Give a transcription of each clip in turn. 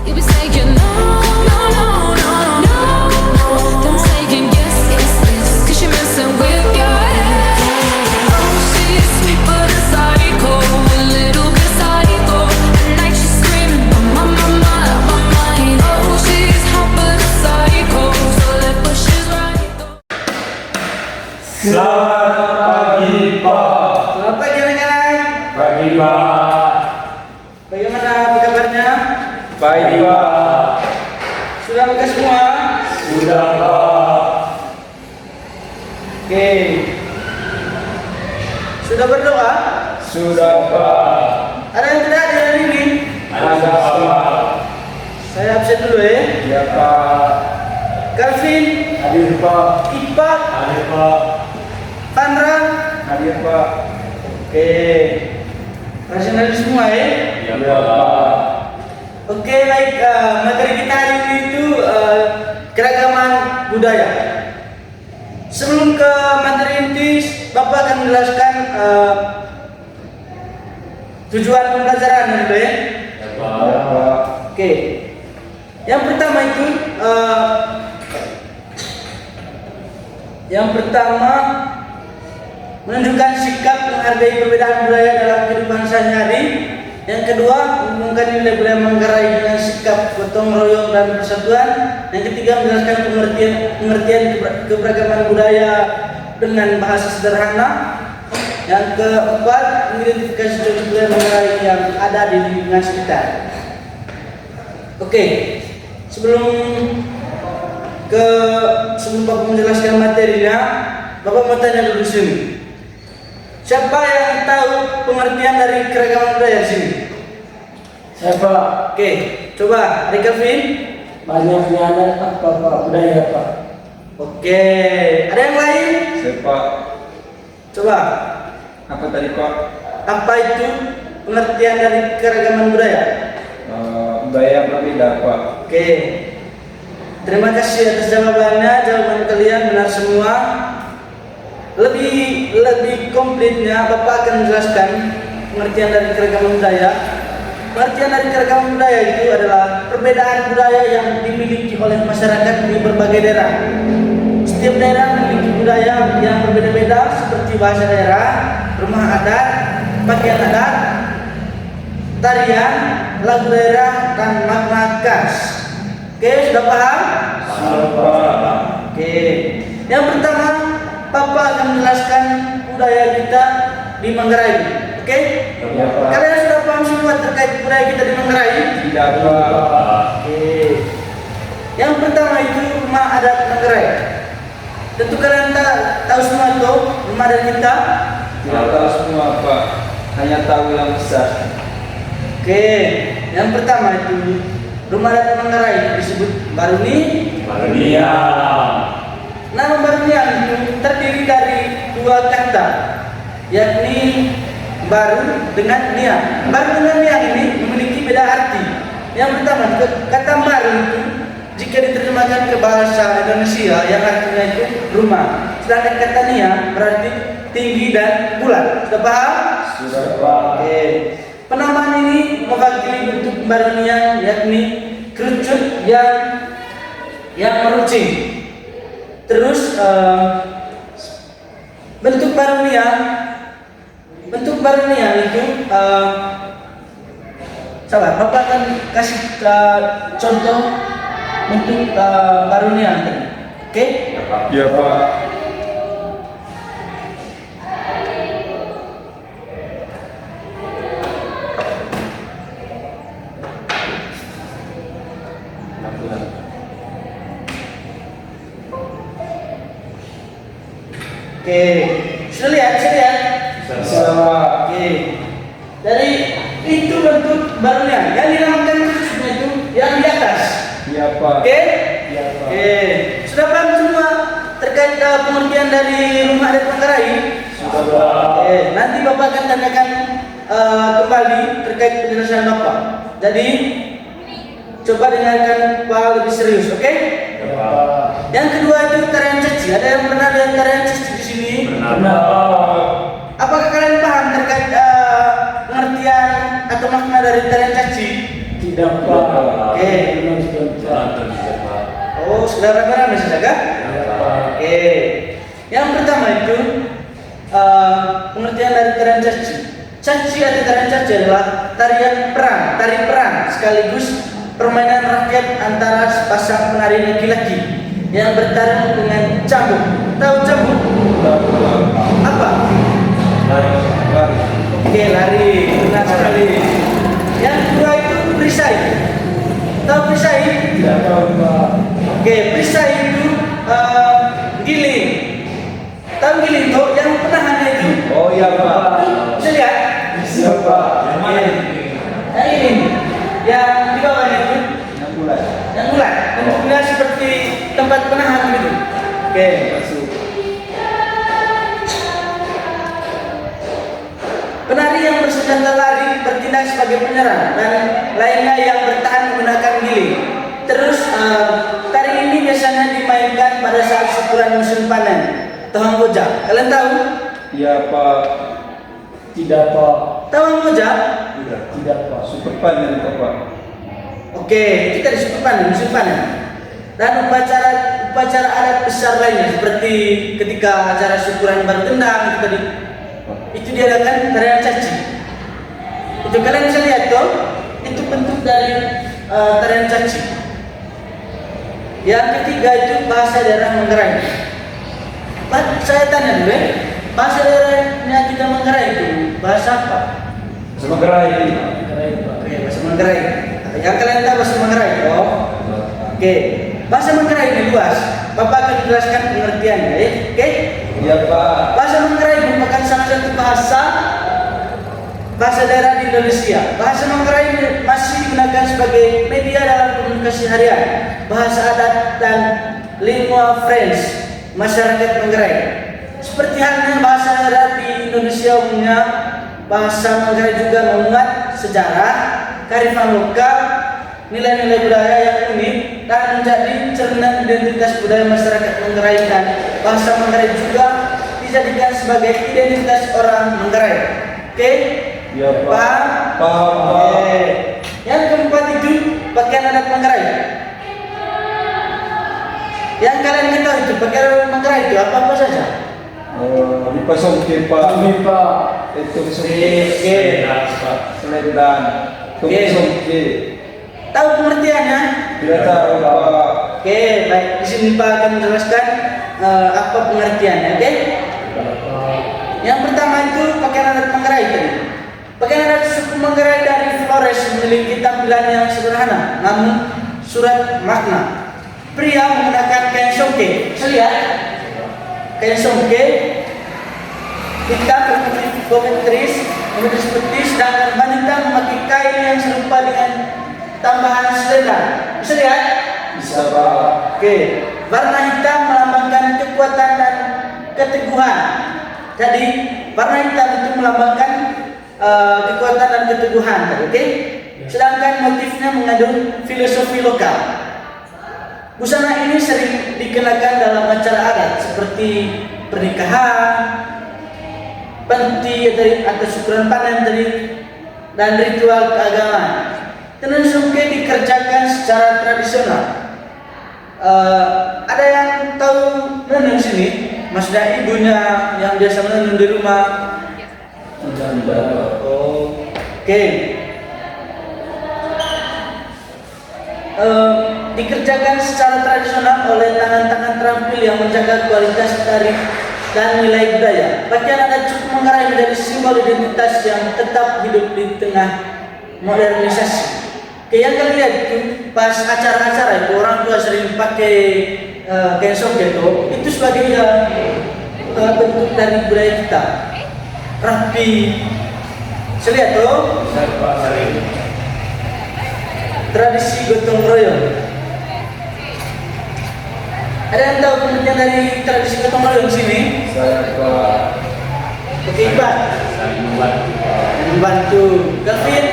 You be saying no, no, no, no, no, no. Then saying yes, yes, yes. 'Cause you're messing with your head. Oh, she's sweet but a psycho, a little bit psycho. At night she's screaming, my, my, my, my mind. Oh, she's hot but a psycho, so left but she's right. Selamat pagi Pak. Selamat pagi rekan. Pagi Pak. Bagaimana kabarnya? Baik Pak. Sudah makan semua? Sudah Pak. Oke. Sudah berdoa? Sudah Pak. Ada yang tidak ada hari ini? Ada Pak. Saya absen dulu ya. Ya Pak. Calvin, Hadir Pak. Ipak, Hadir Pak. Pandra. Hadir Pak. Oke. Rasionalis semua ya? Ya Pak. Oke, baik. Materi kita hari ini itu keragaman budaya. Sebelum ke materi inti, Bapak akan menjelaskan tujuan pembelajaran dulu ya. Ya Pak. Oke. Yang pertama itu menunjukkan sikap menghargai perbedaan budaya dalam kehidupan sehari-hari. Yang kedua, mengumumkan nilai budaya Manggarai dengan sikap gotong royong dan persatuan. Yang ketiga, menjelaskan pengertian keberagaman budaya dengan bahasa sederhana. Yang keempat, mengidentifikasi contoh budaya Manggarai yang ada di lingkungan sekitar. Oke, sebelum Bapak menjelaskan materinya, Bapak mau tanya dulu sini. Siapa yang tahu pengertian dari keragaman budaya di sini? Saya Pak. Oke, coba Calvin. Banyaknya ada apa Pak? Budaya Pak. Oke, ada yang lain? Saya Pak. Coba, Apa tadi Pak? apa itu pengertian dari keragaman budaya? Budaya berbeda Pak. Oke, terima kasih atas jawabannya. Jawaban kalian benar semua. Lebih komplitnya, Bapak akan menjelaskan pengertian dari keragaman budaya. Pengertian dari keragaman budaya itu adalah perbedaan budaya yang dimiliki oleh masyarakat di berbagai daerah. Setiap daerah memiliki budaya yang berbeda-beda seperti bahasa daerah, rumah adat, pakaian adat, tarian, lagu daerah, dan makna khas. Oke, sudah paham? Sudah Pak. Oke, yang pertama, Bapak akan menjelaskan budaya kita di Manggarai. Oke? Ya Pak. Kalian sudah paham semua terkait budaya kita di Manggarai? Tidak Pak. Oke. Yang pertama itu rumah adat Manggarai. Tentu kalian tahu semua tuh rumah adat kita. Tidak tahu semua Pak. Hanya tahu yang besar. Oke. Yang pertama itu rumah adat Manggarai disebut Baruni. Barunia. Nama Barunian itu terdiri dari dua kata, yakni baru dengan niat. Baru dengan niat ini memiliki beda arti. Yang pertama, kata baru itu jika diterjemahkan ke bahasa Indonesia yang artinya itu rumah. Sedangkan kata niat berarti tinggi dan bulat. Sudah paham? Sudah Pak. Oke. Penamaan ini mewakili bentuk Barunian, yakni kerucut yang meruncing. Terus bentuk Barunian itu sabar, Bapak akan kasih contoh bentuk Barunian. Oke? Ya Pak. Oke, sudah lihat? Bisa Pak. Oke. Dari itu bentuk Barunian. Yang dinamakan khususnya itu yang di atas. Ya Pak. Oke? Ya Pak. Oke. Sudah paham semua terkait pengertian dari rumah adat Manggarai? Sudah Pak. Oke. Nanti Bapak akan tanyakan kembali terkait penjelasan Bapak. Jadi coba dengarkan Pak lebih serius, oke? Ya Pak. Yang kedua itu tarian caci. Ada yang pernah lihat tarian caci di sini? Benar Pak. Apakah kalian paham terkait pengertian atau makna dari tarian caci? Tidak Pak. Oke. Nonton Pak. Oh, sudah rame-rame saja kan? Iya Pak. Oke. Yang pertama itu pengertian dari tarian caci. Caci atau tarian caci adalah tari perang sekaligus permainan rakyat antara sepasang penari laki-laki yang bertarung dengan cambuk. Tahu cambuk? Apa? Lari. Oke, lari. Benar sekali. Yang kedua itu perisai. Tahu perisai? Tidak tahu Pak. Oke, perisai itu giling. Tahu giling tuh yang penahannya itu? Oh iya Pak. Bisa lihat? Bisa Pak. Yang mana ini? Yang ini, yang di bawahnya itu, Yang bulan. yang bulat. Bentuknya seperti tempat penahan gitu. Oke, Masuk. penari yang bersenjata lari bertindak sebagai penyerang dan lainnya yang bertahan menggunakan giling. Terus tari ini biasanya dimainkan pada saat syukuran musim panen. Tahun Boja, kalian tahu? Iya Pak. Tidak Pak. Tahun Boja? Tidak Pak. Super panen itu Pak. Oke, itu tadi musim panen. Dan upacara adat besar lainnya seperti ketika acara syukuran bertendang itu tadi, itu diadakan tarian caci. Itu kalian bisa lihat tuh, itu bentuk dari tarian caci. Yang ketiga itu bahasa daerah Manggarai. Saya tanya dulu, bahasa daerahnya kita Manggarai itu bahasa apa? Semanggarai. Keren Pak. Oke, bahasa Manggarai. Yang kalian tahu bahasa Manggarai? Oh, oke. Bahasa Manggarai ini luas. Bapak akan jelaskan pengertiannya, ya? Oke? Iya Pak. Bahasa Manggarai merupakan salah satu bahasa daerah di Indonesia. Bahasa Manggarai masih digunakan sebagai media dalam komunikasi harian, bahasa adat dan lingua French masyarakat Manggarai. Seperti halnya bahasa daerah di Indonesia umumnya, bahasa Manggarai juga memuat sejarah, kearifan lokal, nilai-nilai budaya yang unik dan menjadi cerminan identitas budaya masyarakat Manggarai, dan bahasa Manggarai juga dijadikan sebagai identitas orang Manggarai. Oke? Iya Pak. Paham? Paham Pak. Oke. Yang keempat itu pakaian adat Manggarai. Yang kalian ketahui itu pakaian adat Manggarai itu apa saja? Di Pasongke Pak. Kami Pak. Itu Oke. Selendang. Oke. Pasongke. Tahu pengertiannya? Tidak tahu Pak. Oke, baik. Di sini Pak akan menjelaskan apa pengertiannya. Oke? Yang pertama itu pakaian adat Manggarai tadi. Pakaian adat suku Manggarai dari Flores memiliki tampilan yang sederhana, namun surat makna. Pria menggunakan kain songke. Bisa lihat? Kain songke hitam berkometris putih, sedangkan wanita memakai kain yang serupa dengan tambahan selendang. Bisa lihat? Bisa Pak. Oke, warna hitam melambangkan kekuatan dan keteguhan. Jadi warna hitam itu melambangkan kekuatan dan keteguhan. Oke? Sedangkan motifnya mengandung filosofi lokal. Busana ini sering dikenakan dalam acara adat seperti pernikahan, penti atau syukuran panen tadi, dan ritual keagamaan. Tenun songke dikerjakan secara tradisional. Ada yang tahu menenun sini? Maksudnya ibunya yang biasa menenun di rumah. Oh, oke. Dikerjakan secara tradisional oleh tangan-tangan terampil yang menjaga kualitas tari dan nilai budaya. Pakaian adat suku Manggarai menjadi simbol identitas yang tetap hidup di tengah modernisasi. Oke, yang kalian lihat itu pas acara-acara itu orang tua sering pakai kain songke itu sebagai bentuk dari budaya kita. Rapi. Saya lihat tuh. Tradisi gotong royong. Ada yang tahu pengertian dari tradisi gotong royong sini? Saya Pak. Oke, Pak. Membantu. Gavin.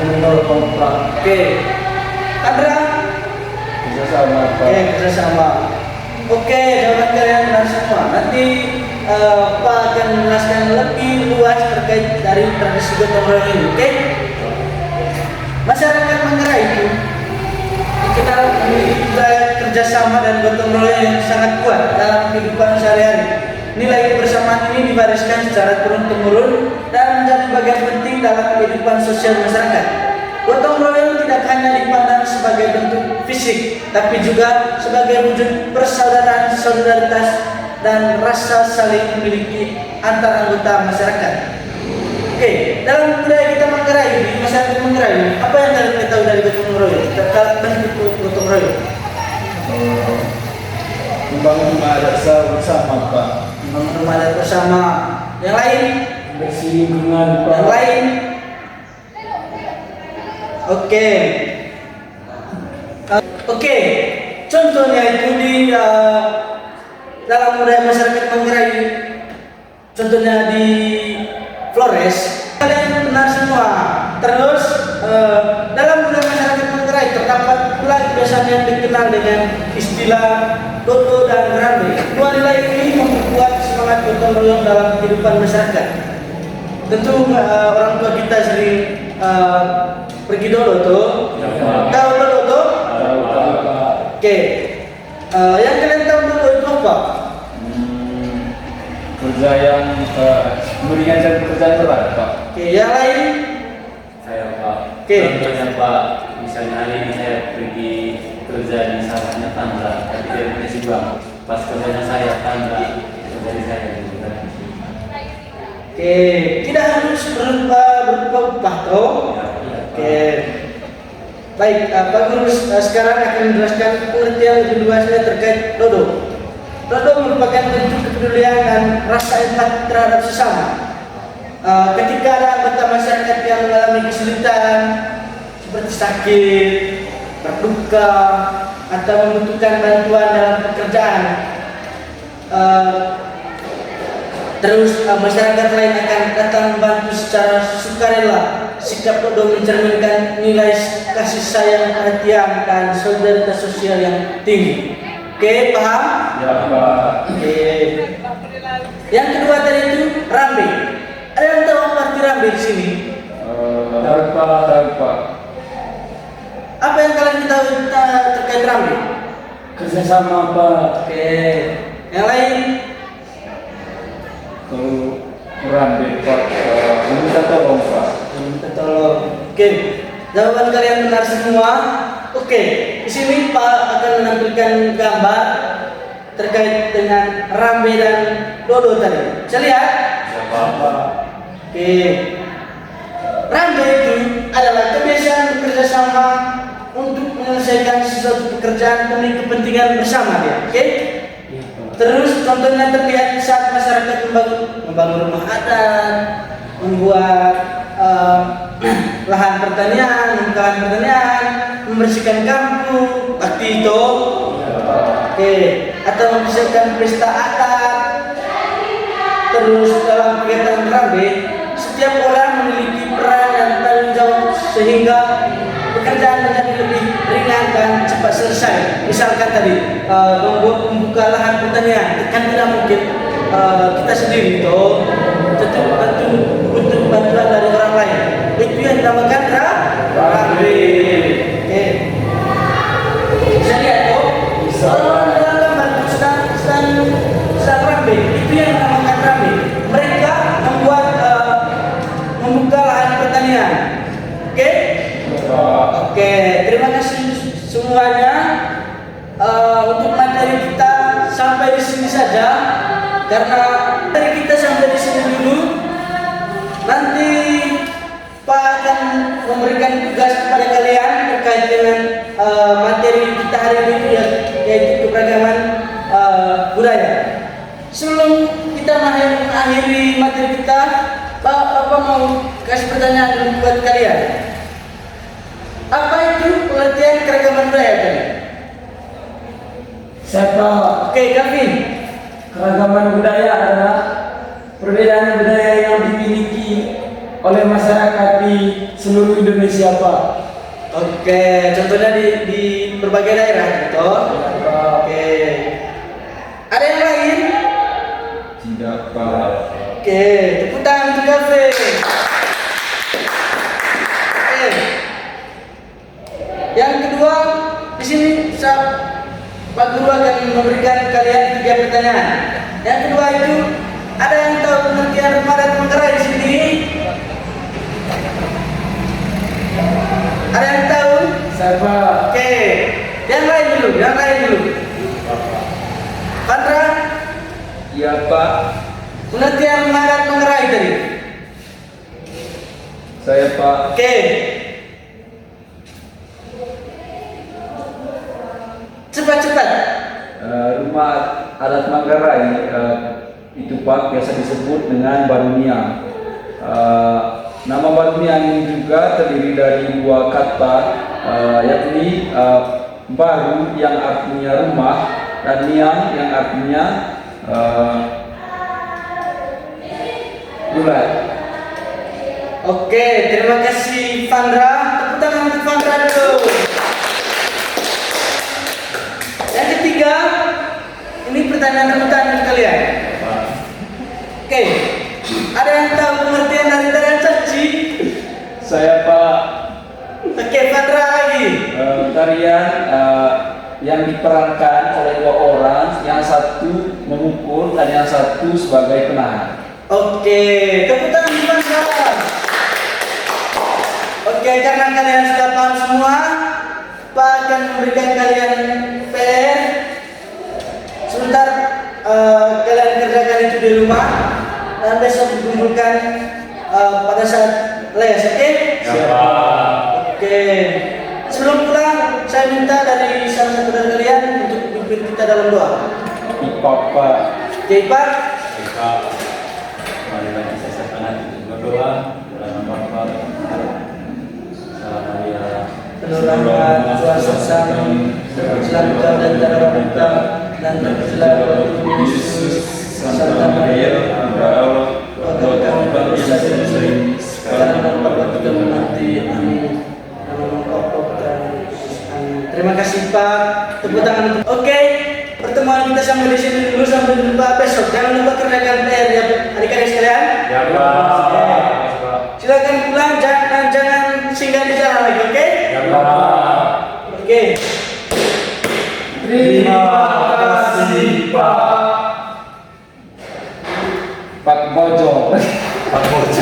Menolong Pak. Oke. Andra. Kerjasama Pak. Oke, kerjasama. Oke, jawaban kalian benar semua. Nanti Pak akan menjelaskan lebih luas terkait dari tradisi gotong royong ini. Oke? Masyarakat Manggarai itu dikenal memiliki budaya kerjasama dan gotong royong yang sangat kuat dalam kehidupan sehari-hari. Nilai kebersamaan ini diwariskan secara turun-temurun dan menjadi bagian penting dalam kehidupan sosial masyarakat. Gotong royong tidak hanya dipandang sebagai bentuk fisik, tapi juga sebagai wujud persaudaraan, solidaritas, dan rasa saling memiliki antar anggota masyarakat. Oke, dalam budaya kita Manggarai ini, masyarakat Manggarai, apa yang kalian ketahui dari gotong royong? Terkait bentuk gotong royong? Membangun rumah adat bersama, Pak. Membangun rumah adat bersama. Yang lain? Bersih lingkungan, Pak. Yang lain? Oke. Oke. Contohnya itu di dalam budaya masyarakat Manggarai. Contohnya di Flores. Kalian benar semua. Terus dalam budaya masyarakat Manggarai terdapat pula kebiasaan yang dikenal dengan istilah dodo dan rambe. Dua nilai ini memperkuat semangat gotong royong dalam kehidupan masyarakat. Tentu orang tua kita sering pergi dodo tuh. Tahu dodo tuh? Oke. Yang kalian tahu dodo itu apa? Kerja yang meringankan pekerjaan berat, Pak. Oke, yang lain? Saya Pak. Oke. Contohnya Pak, misalnya hari ini saya pergi kerja di sawahnya tangga, tapi saya punya si bang. Pas kerjanya saya tangga, kerjanya saya gitu kan. Oke, tidak harus berupa upah toh. Oke. Baik, Pak Guru sekarang akan menjelaskan pengertian lebih luasnya terkait dodo. Dodo merupakan bentuk kepedulian dan rasa empati terhadap sesama. Ketika ada anggota masyarakat yang mengalami kesulitan seperti sakit, berduka, atau membutuhkan bantuan dalam pekerjaan, terus masyarakat lain akan datang membantu secara sukarela. Sikap dodo mencerminkan nilai kasih sayang, perhatian, dan solidaritas sosial yang tinggi. Oke, paham? Ya, Pak. Oke. Yang kedua tadi itu rambe. Ada yang tahu apa arti rambe di sini? Tahu, Pak. Apa yang kalian tahu terkait rambe? Kerjasama, Pak. Oke. Yang lain? Kalau rambe, Pak, minta tolong, Pak. Minta tolong. Oke. Jawaban kalian benar semua. Oke. Di sini Pak akan menampilkan gambar terkait dengan rambe dan dodo tadi. Bisa lihat? Siapa Pak? Oke. Rambe itu adalah kebiasaan bekerja sama untuk menyelesaikan sesuatu pekerjaan demi kepentingan bersama dia. Oke? Terus contohnya terlihat saat masyarakat membangun rumah adat, membuat lahan pertanian, membuka lahan pertanian, membersihkan kampung, bakti itu. Oke, atau mempersiapkan pesta adat. Terus dalam kegiatan rambe, setiap orang memiliki peran dan tanggung jawab sehingga pekerjaan menjadi lebih ringan dan cepat selesai. Misalkan tadi membuka lahan pertanian, kan tidak mungkin kita sendiri toh, tentu butuh bantuan dari orang lain. Itu yang dinamakan rambe. Oke, bisa lihat toh? Orang dalam gambar sedang rambe, itu yang dinamakan rambe. Mereka membuka lahan pertanian. Oke? Oke, terima kasih semuanya. Untuk materi kita sampai di sini saja, karena materi kita sampai di sini dulu. Nanti Pak akan memberikan tugas kepada kalian terkait dengan materi kita hari ini, yaitu keberagaman budaya. Sebelum kita mengakhiri materi kita, Bapak mau kasih pertanyaan dulu buat kalian. Apa itu pengertian keragaman budaya tadi? Siapa? Oke, Gavin. Keragaman budaya adalah perbedaan budaya yang dimiliki oleh masyarakat di seluruh Indonesia, Pak. Oke, contohnya di berbagai daerah, gitu. Oke. Ada yang lain? Tidak, Pak. Oke, tepuk tangan untuk Gavin. Oke. Yang kedua, di sini Pak Guru akan memberikan kalian 3 pertanyaan. Yang kedua itu, ada yang tahu pengertian rumah dan manggarai di sini? Ada yang tahu? Saya Pak. Oke, yang lain dulu. Pandra, Iya Pak. pengertian rumah dan manggarai tadi. Saya Pak. Oke. Cepat. Rumah adat Manggarai itu Pak biasa disebut dengan Baruniang. Nama Baruniang ini juga terdiri dari 2 kata, yakni baru yang artinya rumah dan niang yang artinya bulat. Oke, terima kasih Vandra. Tepuk tangan untuk Vandra dulu. Yang ketiga, ini pertanyaan rebutan untuk kalian. Oke, ada yang tahu pengertian dari tarian caci? Saya Pak. Oke, Vandra lagi. Tarian yang diperankan oleh 2 orang, yang satu memukul dan yang satu sebagai penahan. Oke, tepuk tangan untuk Vandra. Oke, karena kalian sudah paham semua, Pak akan memberikan kalian PR. Sebentar kalian kerjakan itu di rumah dan besok dikumpulkan pada saat les, oke? Oke. Sebelum pulang, saya minta dari salah satu dari kalian untuk pimpin kita dalam doa. Pak. Oke, Pak. Baik, mari kita siapkan hati berdoa dalam nama Bapa, Salam Maria, Penolonglah kuasa kami, selamatkan dan darah kita dan tercela Yesus, Santa Maria, Bunda Allah, Bapa kami berdosa dan sering sekarang dan pada waktu mati. Amin. Terima kasih Pak. Tepuk tangan. Oke, pertemuan kita sampai di sini dulu, sampai jumpa besok. Jangan lupa kerjakan PR ya adik-adik sekalian. Ya Pak. Silakan pulang, jangan singgah di jalan lagi, oke? Ya Pak. Oke. Terima kasih Pak. Pak Bojo. Pak Bos.